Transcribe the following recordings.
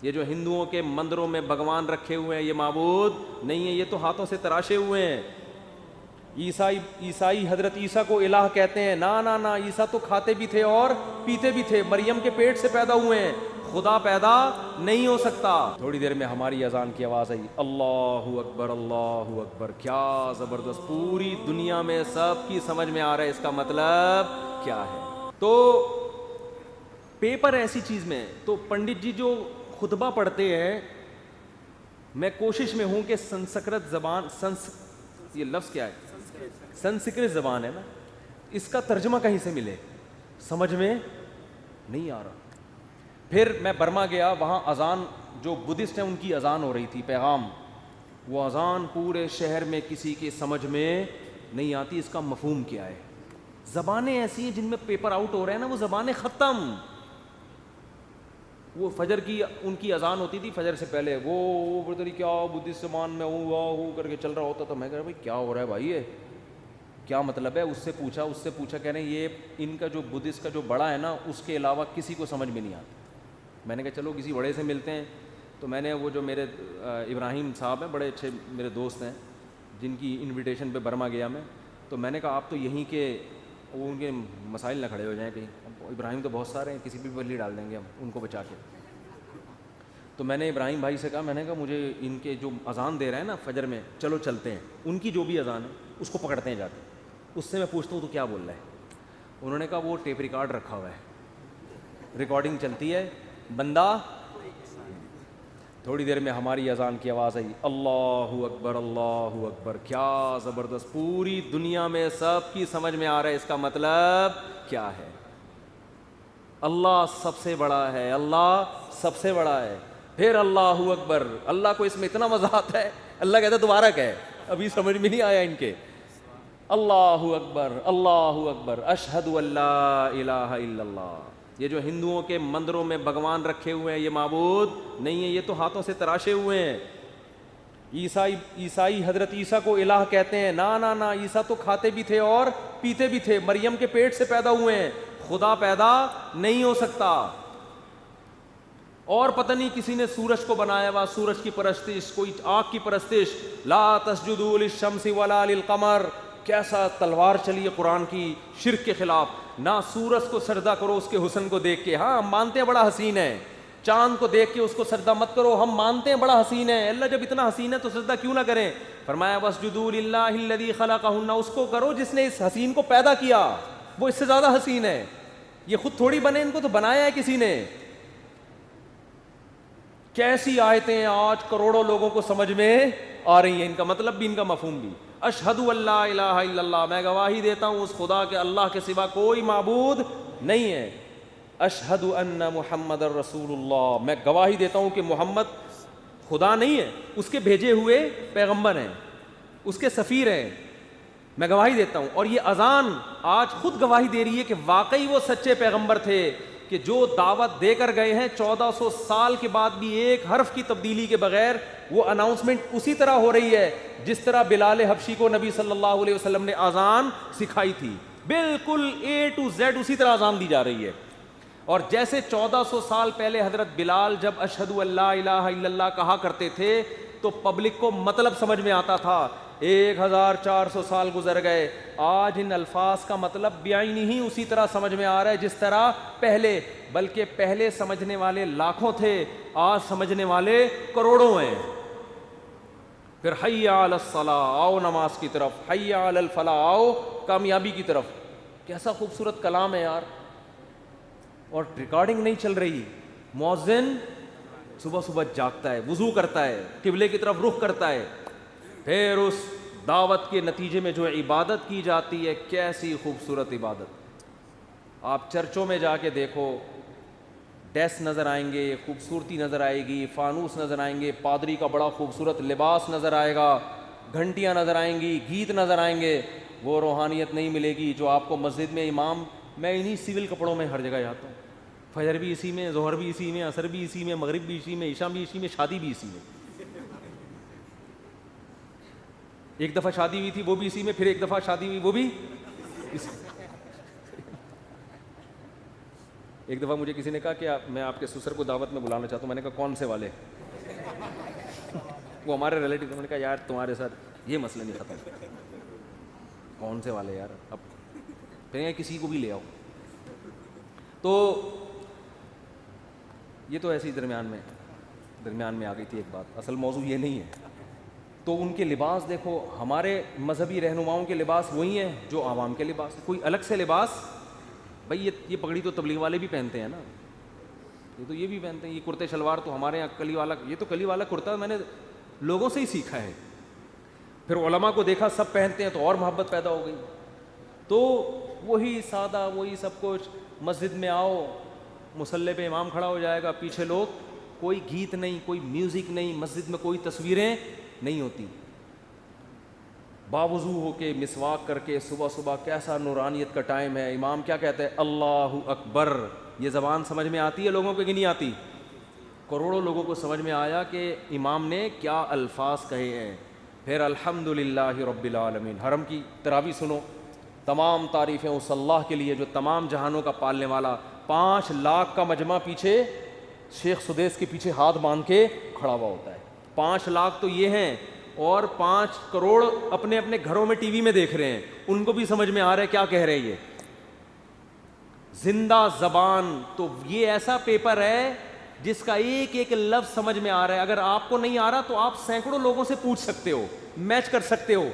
یہ جو ہندوؤں کے مندروں میں بھگوان رکھے ہوئے ہیں یہ معبود نہیں ہے, یہ تو ہاتھوں سے تراشے ہوئے ہیں. عیسائی حضرت عیسیٰ کو الہ کہتے ہیں. نا عیسیٰ تو کھاتے بھی تھے اور پیتے بھی تھے, مریم کے پیٹ سے پیدا ہوئے ہیں, خدا پیدا نہیں ہو سکتا. تھوڑی دیر میں ہماری اذان کی آواز آئی, اللہ اکبر اللہ اکبر. کیا زبردست, پوری دنیا میں سب کی سمجھ میں آ رہا ہے اس کا مطلب کیا ہے. تو پیپر ایسی چیز میں, تو پنڈت جی جو خطبہ پڑھتے ہیں, میں کوشش میں ہوں کہ سنسکرت زبان, یہ لفظ کیا ہے, سنسکرت زبان ہے نا, اس کا ترجمہ کہیں سے ملے, سمجھ میں نہیں آ رہا. پھر میں برما گیا, وہاں اذان, جو بدھسٹ ہیں ان کی اذان ہو رہی تھی, پیغام, وہ اذان پورے شہر میں کسی کی سمجھ میں نہیں آتی اس کا مفہوم کیا ہے. زبانیں ایسی ہیں جن میں پیپر آؤٹ ہو رہے ہیں نا, وہ زبانیں ختم. وہ فجر کی ان کی اذان ہوتی تھی, فجر سے پہلے وہ بردری کیا بدھسٹ زبان میں ہوں کر کے چل رہا ہوتا, تو میں کہہ رہا بھائی کیا ہو رہا ہے بھائی, یہ کیا مطلب ہے. اس سے پوچھا کہہ رہے ہیں یہ ان کا جو بدھسٹ کا جو بڑا ہے نا, اس کے علاوہ کسی کو سمجھ میں نہیں آتا. میں نے کہا چلو کسی بڑے سے ملتے ہیں. تو میں نے وہ جو میرے ابراہیم صاحب ہیں, بڑے اچھے میرے دوست ہیں, جن کی انویٹیشن پہ برما گیا میں, تو میں نے کہا آپ تو یہیں کے, وہ ان کے مسائل نہ کھڑے ہو جائیں کہیں. ابراہیم تو بہت سارے ہیں, کسی بھی بلی ڈال دیں گے ہم ان کو بچا کے. تو میں نے ابراہیم بھائی سے کہا, میں نے کہا مجھے ان کے جو اذان دے رہے ہیں نا فجر میں, چلو چلتے ہیں, ان کی جو بھی اذان ہے اس کو پکڑتے ہیں جا کے, اس سے میں پوچھتا ہوں تو کیا بول رہا ہے. انہوں نے کہا وہ ٹیپ ریکارڈ رکھا ہوا ہے, ریکارڈنگ چلتی ہے, بندہ. تھوڑی دیر میں ہماری اذان کی آواز آئی, اللہ اکبر اللہ اکبر. کیا زبردست, پوری دنیا میں سب کی سمجھ میں آ رہا ہے اس کا مطلب کیا ہے. اللہ سب سے بڑا ہے, اللہ سب سے بڑا ہے. پھر اللہ اکبر. اللہ کو اس میں اتنا مزہ آتا ہے, اللہ کہتا ہے دوبارہ کہے, ابھی سمجھ میں نہیں آیا ان کے. اللہ اکبر اللہ اکبر, اشہد ان لا الہ الا اللہ. یہ جو ہندوؤں کے مندروں میں بھگوان رکھے ہوئے ہیں یہ معبود نہیں ہے, یہ تو ہاتھوں سے تراشے ہوئے ہیں. عیسائی حضرت عیسیٰ کو الہ کہتے ہیں. نا عیسیٰ تو کھاتے بھی تھے اور پیتے بھی تھے, مریم کے پیٹ سے پیدا ہوئے ہیں, خدا پیدا نہیں ہو سکتا. اور پتہ نہیں کسی نے سورج کو بنایا ہوا, سورج کی پرستش, کوئی آنکھ کی پرستش. لا تسجدوا للشمس ولا للقمر. کیسا تلوار چلی ہے قرآن کی شرک کے خلاف. نہ سورج کو سجدہ کرو اس کے حسن کو دیکھ کے, ہاں ہم مانتے ہیں بڑا حسین ہے, چاند کو دیکھ کے اس کو سجدہ مت کرو, ہم مانتے ہیں بڑا حسین ہے. اللہ جب اتنا حسین ہے تو سجدہ کیوں نہ کریں. فرمایا واسجدوا للہ الذی خلقہن, اس کو کرو جس نے اس حسین کو پیدا کیا, وہ اس سے زیادہ حسین ہے. یہ خود تھوڑی بنے, ان کو تو بنایا ہے کسی نے. کیسی آیتیں آج کروڑوں لوگوں کو سمجھ میں آ رہی ہیں, ان کا مطلب بھی ان کا مفہوم بھی. اشہد ان لا الہ الا اللہ, میں گواہی دیتا ہوں اس خدا کے اللہ کے سوا کوئی معبود نہیں ہے. اشہد ان محمد الرسول اللہ, میں گواہی دیتا ہوں کہ محمد خدا نہیں ہے, اس کے بھیجے ہوئے پیغمبر ہیں, اس کے سفیر ہیں, میں گواہی دیتا ہوں. اور یہ اذان آج خود گواہی دے رہی ہے کہ واقعی وہ سچے پیغمبر تھے, کہ جو دعوت دے کر گئے ہیں 1400 سال کے بعد بھی ایک حرف کی تبدیلی کے بغیر وہ اناؤنسمنٹ اسی طرح ہو رہی ہے جس طرح بلال حبشی کو نبی صلی اللہ علیہ وسلم نے اذان سکھائی تھی. بالکل A to Z اسی طرح اذان دی جا رہی ہے. اور جیسے 1400 سال پہلے حضرت بلال جب اشہد ان لا الہ الا اللہ کہا کرتے تھے تو پبلک کو مطلب سمجھ میں آتا تھا. 1400 سال گزر گئے, آج ان الفاظ کا مطلب بعینی ہی اسی طرح سمجھ میں آ رہا ہے جس طرح پہلے, بلکہ پہلے سمجھنے والے لاکھوں تھے, آج سمجھنے والے کروڑوں ہیں. پھر حی علی الصلاۃ, آؤ نماز کی طرف, حی علی الفلاح, آؤ کامیابی کی طرف. کیسا خوبصورت کلام ہے یار. اور ریکارڈنگ نہیں چل رہی, مؤذن صبح صبح جاگتا ہے, وضو کرتا ہے, قبلے کی طرف رخ کرتا ہے, پھر اس دعوت کے نتیجے میں جو عبادت کی جاتی ہے, کیسی خوبصورت عبادت. آپ چرچوں میں جا کے دیکھو, ڈیسک نظر آئیں گے, خوبصورتی نظر آئے گی, فانوس نظر آئیں گے, پادری کا بڑا خوبصورت لباس نظر آئے گا, گھنٹیاں نظر آئیں گی, گیت نظر آئیں گے. وہ روحانیت نہیں ملے گی جو آپ کو مسجد میں امام, میں انہی سول کپڑوں میں ہر جگہ جاتا ہوں, فجر بھی اسی میں, ظہر بھی اسی میں, عصر بھی اسی میں, مغرب بھی اسی میں, عشاء بھی اسی میں, شادی بھی اسی میں. ایک دفعہ شادی ہوئی تھی وہ بھی اسی میں, پھر ایک دفعہ شادی ہوئی وہ بھی اسی. ایک دفعہ مجھے کسی نے کہا کہ میں آپ کے سسر کو دعوت میں بلانا چاہتا ہوں. میں نے کہا کون سے والے؟ وہ ہمارے ریلیٹیو. میں نے کہا یار تمہارے ساتھ یہ مسئلہ نہیں ختم. کون سے والے یار؟ اب پھر کسی کو بھی لے آؤ. تو یہ تو ایسے ہی درمیان میں آ گئی تھی ایک بات. اصل موضوع یہ نہیں ہے. تو ان کے لباس دیکھو, ہمارے مذہبی رہنماؤں کے لباس وہی ہیں جو عوام کے لباس. کوئی الگ سے لباس بھائی یہ پگڑی تو تبلیغ والے بھی پہنتے ہیں نا, یہ بھی پہنتے ہیں. یہ کرتے شلوار تو ہمارے یہاں کلی والا, یہ تو کلی والا کرتا میں نے لوگوں سے ہی سیکھا ہے. پھر علماء کو دیکھا سب پہنتے ہیں تو اور محبت پیدا ہو گئی. تو وہی سادہ وہی سب کچھ. مسجد میں آؤ, مصلی پہ امام کھڑا ہو جائے گا, پیچھے لوگ, کوئی گیت نہیں, کوئی میوزک نہیں, مسجد میں کوئی تصویریں نہیں ہوتی. باوضو ہو کے مسواک کر کے صبح صبح, کیسا نورانیت کا ٹائم ہے. امام کیا کہتا ہے؟ اللہ اکبر. یہ زبان سمجھ میں آتی ہے لوگوں کو کہ نہیں آتی؟ کروڑوں لوگوں کو سمجھ میں آیا کہ امام نے کیا الفاظ کہے ہیں. پھر الحمدللہ رب العالمین. حرم کی تراویح سنو, تمام تعریفیں اس اللہ کے لیے جو تمام جہانوں کا پالنے والا. 5 لاکھ کا مجمع پیچھے شیخ سدیس کے پیچھے ہاتھ باندھ کے کھڑا ہوا ہوتا ہے. 5 لاکھ تو یہ ہیں, اور 5 کروڑ اپنے اپنے گھروں میں ٹی وی میں دیکھ رہے ہیں. ان کو بھی سمجھ میں آ رہا ہے کیا کہہ رہے ہیں. یہ زندہ زبان. تو یہ ایسا پیپر ہے جس کا ایک ایک لفظ سمجھ میں آ رہا ہے. اگر آپ کو نہیں آ رہا تو آپ سینکڑوں لوگوں سے پوچھ سکتے ہو, میچ کر سکتے ہو.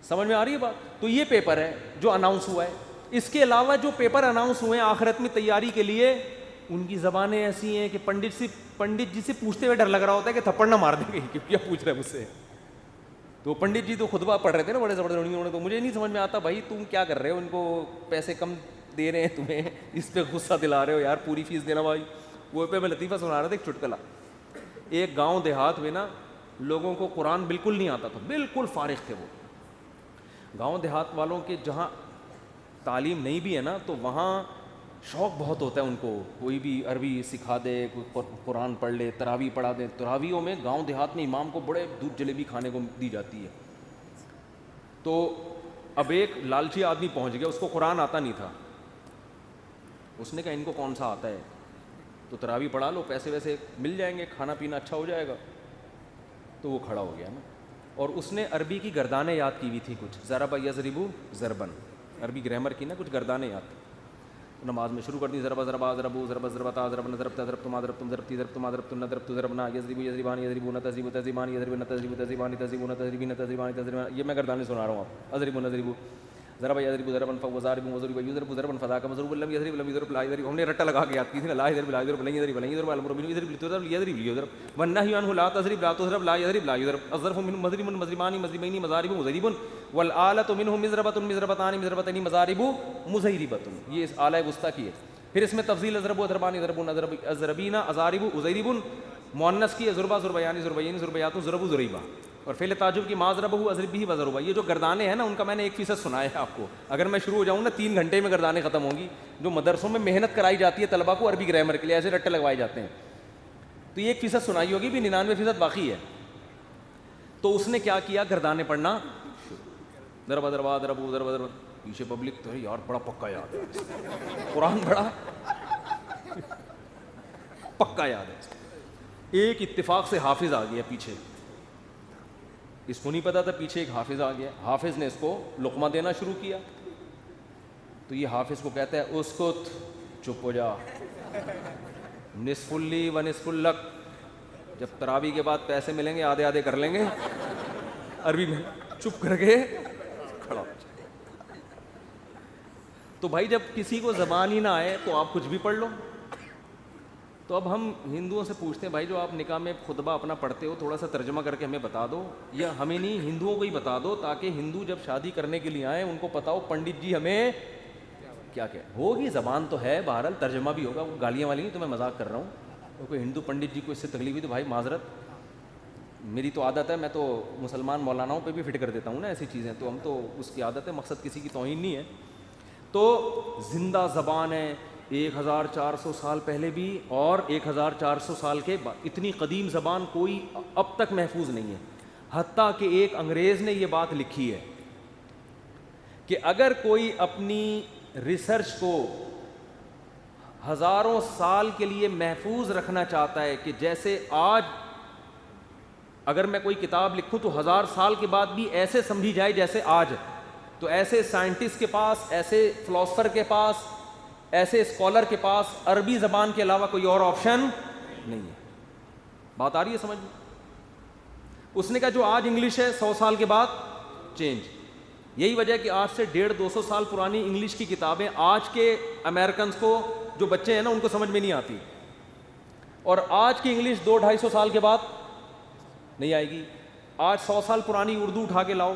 سمجھ میں آ رہی ہے بات؟ تو یہ پیپر ہے جو اناؤنس ہوا ہے. اس کے علاوہ جو پیپر اناؤنس ہوئے ہیں آخرت میں تیاری کے لیے, ان کی زبانیں ایسی ہیں کہ پنڈت جی سے پوچھتے ہوئے ڈر لگ رہا ہوتا ہے کہ تھپڑ نہ مار دیں گے کہ کیا پوچھ رہے ہیں مجھ سے. تو پنڈت جی تو خطبہ پڑھ رہے تھے نا بڑے زبردست. تو مجھے نہیں سمجھ میں آتا بھائی تم کیا کر رہے ہو, ان کو پیسے کم دے رہے ہیں تمہیں, اس پہ غصہ دلا رہے ہو یار, پوری فیس دینا بھائی. وہ پہ میں لطیفہ سنا رہا تھا ایک چٹکلا. ایک گاؤں دیہات میں نا لوگوں کو قرآن بالکل نہیں آتا تھا, بالکل فارغ تھے وہ. گاؤں دیہات والوں کے جہاں تعلیم نہیں بھی ہے نا تو وہاں شوق بہت ہوتا ہے ان کو, کوئی بھی عربی سکھا دے, کوئی قرآن پڑھ لے, تراویح پڑھا دے. تراویحوں میں گاؤں دیہات میں امام کو بڑے دودھ جلیبی کھانے کو دی جاتی ہے. تو اب ایک لالچی آدمی پہنچ گیا, اس کو قرآن آتا نہیں تھا. اس نے کہا ان کو کون سا آتا ہے, تو تراویح پڑھا لو, پیسے ویسے مل جائیں گے, کھانا پینا اچھا ہو جائے گا. تو وہ کھڑا ہو گیا نا, اور اس نے عربی کی گردانیں یاد کی ہوئی تھی کچھ, ضرب یضرب ضربن, عربی گرامر کی نا کچھ گردانیں یاد. نماز میں شروع کر دی, ضرب ضربا ضربو ضرب ضربتا ضربنا ضربتا ضربتما ضربتم ضربتی ضربتما ضربتن ضربت ضربنا یضرب یضربان یضربون تضرب تضربان یضربن تضرب تضربان تضربون تضربین تضربان تضربان. یہ میں گردانیں سنا رہا ہوں آپ. اضرب نضرب ضرب یضرب ضربا فوضارب وضرب یضرب ضربا فذاك مضروب لم یضرب لم یضرب لا یضرب. ہم نے رٹا لگا کے یاد کی تھی نا, لا یضرب لا یضرب لن یضرب لن یضرب الامر بالمعروف یضرب یضرب یضرب والنهي عنه لا تضرب لا تضرب لا یضرب لا یضرب. الظرف من مضرب مضربان مضربین مضارب مضرب والآلة منه مضربة مضربتان مضربتين مضارب مضربة. یہ اس آلہ وسطی کی ہے. پھر اس میں تفضیل اضرب و ضربان ضربون اضربین اضارب اضرب, مؤنث کی ضربا ضربیان ضربین ضربیات ضرب ضریبا, اور فعل تعجب کی ما ضربہ اضرب بھی وضربا. یہ جو گردانے ہیں نا ان کا میں نے 1% سنایا ہے آپ کو. اگر میں شروع ہو جاؤں نا 3 گھنٹے میں گردانے ختم ہوں گی. جو مدرسوں میں محنت کرائی جاتی ہے طلبہ کو عربی گرامر کے لیے, ایسے رٹے لگوائے جاتے ہیں. تو یہ 1% سنائی ہوگی, بھی 99% باقی ہے. تو اس نے کیا کیا, گردانے پڑھنا, ضربا ضربا ضربو ضربا ضرب. پیچھے پبلک تو یار بڑا پکا یاد ہے, قرآن بڑا پکا یاد ہے. ایک اتفاق سے حافظ آ گیا پیچھے, اس کو نہیں پتا تھا پیچھے ایک حافظ آ گیا. حافظ نے اس کو لقمہ دینا شروع کیا. تو یہ حافظ کو کہتا ہے اسکت, چپ ہو جا, نصف لی و نصف لک. جب تراویح کے بعد پیسے ملیں گے آدھے آدھے کر لیں گے. عربی میں چپ کر کے کھڑا. تو بھائی جب کسی کو زبان ہی نہ آئے تو آپ کچھ بھی پڑھ لو. تو اب ہم ہندوؤں سے پوچھتے ہیں بھائی جو آپ نکاح میں خطبہ اپنا پڑھتے ہو تھوڑا سا ترجمہ کر کے ہمیں بتا دو, یا ہمیں نہیں ہندوؤں کو ہی بتا دو, تاکہ ہندو جب شادی کرنے کے لیے آئیں ان کو پتا ہو پنڈت جی ہمیں کیا کیا ہوگی. زبان تو ہے, بہرحال ترجمہ بھی ہوگا. وہ گالیاں والی نہیں, تو میں مذاق کر رہا ہوں. کوئی ہندو پنڈت جی کو اس سے تکلیف ہوئی تو بھائی معذرت, میری تو عادت ہے, میں تو مسلمان مولاناؤں پہ بھی فٹ کر دیتا ہوں نا ایسی چیزیں, تو ہم تو اس کی عادت ہے, مقصد کسی کی توہین نہیں ہے. تو زندہ زبان ہے 1400 سال پہلے بھی اور 1400 سال کے بعد. اتنی قدیم زبان کوئی اب تک محفوظ نہیں ہے. حتیٰ کہ ایک انگریز نے یہ بات لکھی ہے کہ اگر کوئی اپنی ریسرچ کو ہزاروں سال کے لیے محفوظ رکھنا چاہتا ہے کہ جیسے آج اگر میں کوئی کتاب لکھوں تو 1000 سال کے بعد بھی ایسے سمجھی جائے جیسے آج، تو ایسے سائنٹسٹ کے پاس، ایسے فلاسفر کے پاس، ایسے اسکالر کے پاس عربی زبان کے علاوہ کوئی اور آپشن نہیں ہے. بات آ رہی ہے سمجھ میں؟ اس نے کہا جو آج انگلش ہے 100 سال کے بعد چینج. یہی وجہ ہے کہ آج سے 150-200 سال پرانی انگلش کی کتابیں آج کے امریکنز کو، جو بچے ہیں نا، ان کو سمجھ میں نہیں آتی، اور آج کی انگلش 200-250 سال کے بعد نہیں آئے گی. آج 100 سال پرانی اردو اٹھا کے لاؤ،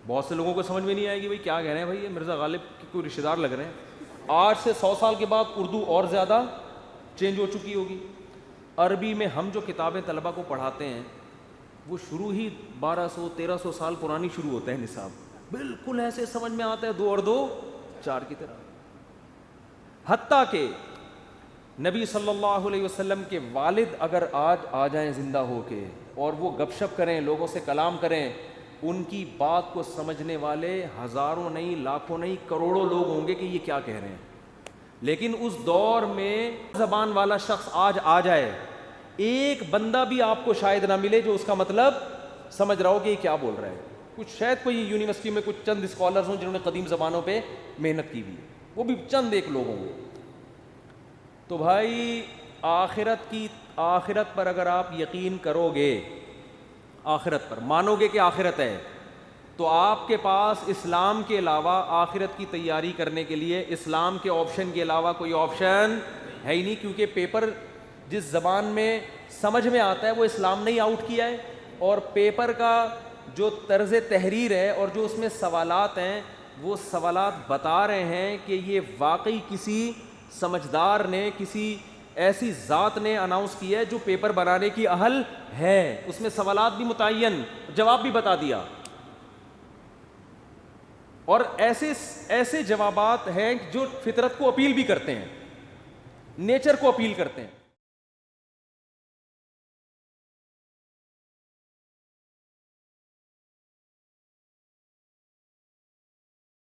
بہت سے لوگوں کو سمجھ میں نہیں آئے گی. بھائی کیا کہہ رہے ہیں بھائی، یہ مرزا غالب کے کوئی رشتہ دار لگ رہے ہیں. آج سے 100 سال کے بعد اردو اور زیادہ چینج ہو چکی ہوگی. عربی میں ہم جو کتابیں طلبہ کو پڑھاتے ہیں وہ شروع ہی 1200-1300 سال پرانی شروع ہوتا ہے نصاب، بالکل ایسے سمجھ میں آتا ہے 2 اور 2 4 کی طرح. حتیٰ کہ نبی صلی اللہ علیہ وسلم کے والد اگر آج آ جائیں زندہ ہو کے اور وہ گپ شپ کریں، لوگوں سے کلام کریں، ان کی بات کو سمجھنے والے ہزاروں نہیں، لاکھوں نہیں، کروڑوں لوگ ہوں گے کہ یہ کیا کہہ رہے ہیں. لیکن اس دور میں زبان والا شخص آج آ جائے، ایک بندہ بھی آپ کو شاید نہ ملے جو اس کا مطلب سمجھ رہا ہو کہ یہ کیا بول رہا ہے. کچھ شاید کوئی یونیورسٹی میں کچھ چند اسکالرز ہوں جنہوں نے قدیم زبانوں پہ محنت کی ہوئی ہے، وہ بھی چند ایک لوگ ہوں گے. تو بھائی آخرت پر اگر آپ یقین کرو گے، آخرت پر مانو گے کہ آخرت ہے، تو آپ کے پاس اسلام کے علاوہ آخرت کی تیاری کرنے کے لیے اسلام کے آپشن کے علاوہ کوئی آپشن ہے ہی نہیں. کیونکہ پیپر جس زبان میں سمجھ میں آتا ہے وہ اسلام نے ہی آؤٹ کیا ہے، اور پیپر کا جو طرز تحریر ہے اور جو اس میں سوالات ہیں وہ سوالات بتا رہے ہیں کہ یہ واقعی کسی سمجھدار نے، کسی ایسی ذات نے اناؤنس کیا ہے جو پیپر بنانے کی اہل ہے. اس میں سوالات بھی متعین، جواب بھی بتا دیا، اور ایسے جوابات ہیں جو فطرت کو اپیل بھی کرتے ہیں، نیچر کو اپیل کرتے ہیں.